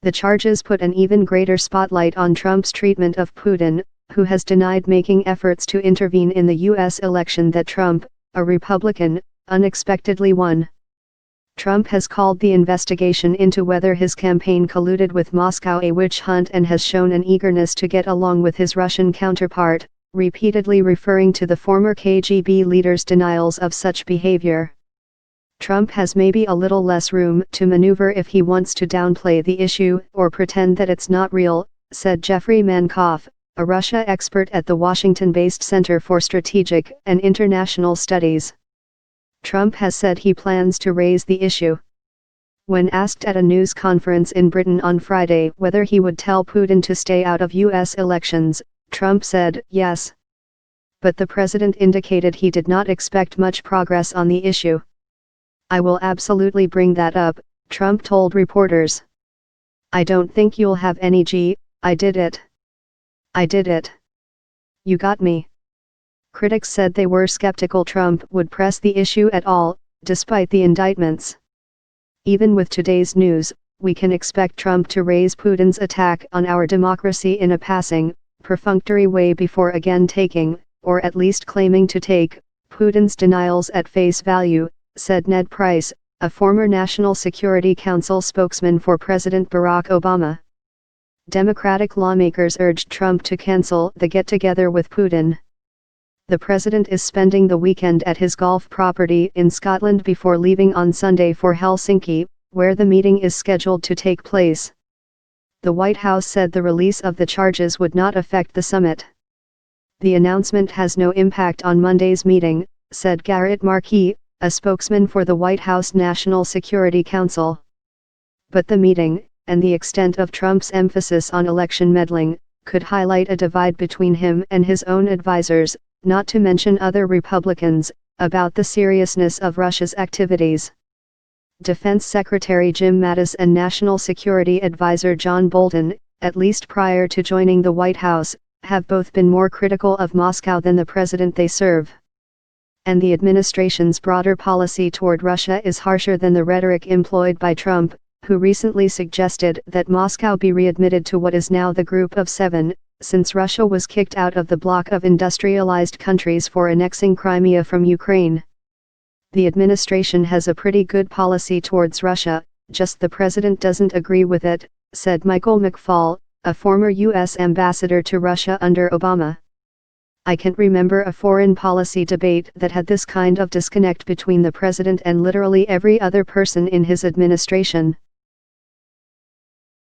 The charges put an even greater spotlight on Trump's treatment of Putin, who has denied making efforts to intervene in the U.S. election that Trump, a Republican, unexpectedly won. Trump has called the investigation into whether his campaign colluded with Moscow a witch hunt and has shown an eagerness to get along with his Russian counterpart, repeatedly referring to the former KGB leader's denials of such behavior. Trump has maybe a little less room to maneuver if he wants to downplay the issue or pretend that it's not real, said Jeffrey Mankoff, a Russia expert at the Washington-based Center for Strategic and International Studies. Trump has said he plans to raise the issue. When asked at a news conference in Britain on Friday whether he would tell Putin to stay out of U.S. elections, Trump said, yes. But the president indicated he did not expect much progress on the issue. I will absolutely bring that up, Trump told reporters. I don't think you'll have any I did it. I did it. You got me. Critics said they were skeptical Trump would press the issue at all, despite the indictments. Even with today's news, we can expect Trump to raise Putin's attack on our democracy in a passing, perfunctory way before again taking, or at least claiming to take, Putin's denials at face value, said Ned Price, a former National Security Council spokesman for President Barack Obama. Democratic lawmakers urged Trump to cancel the get-together with Putin. The president is spending the weekend at his golf property in Scotland before leaving on Sunday for Helsinki, where the meeting is scheduled to take place. The White House said the release of the charges would not affect the summit. The announcement has no impact on Monday's meeting, said Garrett Markey, a spokesman for the White House National Security Council. But the meeting, and the extent of Trump's emphasis on election meddling, could highlight a divide between him and his own advisers, not to mention other Republicans, about the seriousness of Russia's activities. Defense Secretary Jim Mattis and National Security Advisor John Bolton, at least prior to joining the White House, have both been more critical of Moscow than the president they serve. And the administration's broader policy toward Russia is harsher than the rhetoric employed by Trump, who recently suggested that Moscow be readmitted to what is now the Group of Seven, since Russia was kicked out of the bloc of industrialized countries for annexing Crimea from Ukraine. The administration has a pretty good policy towards Russia, just the president doesn't agree with it, said Michael McFaul, a former U.S. ambassador to Russia under Obama. I can't remember a foreign policy debate that had this kind of disconnect between the president and literally every other person in his administration.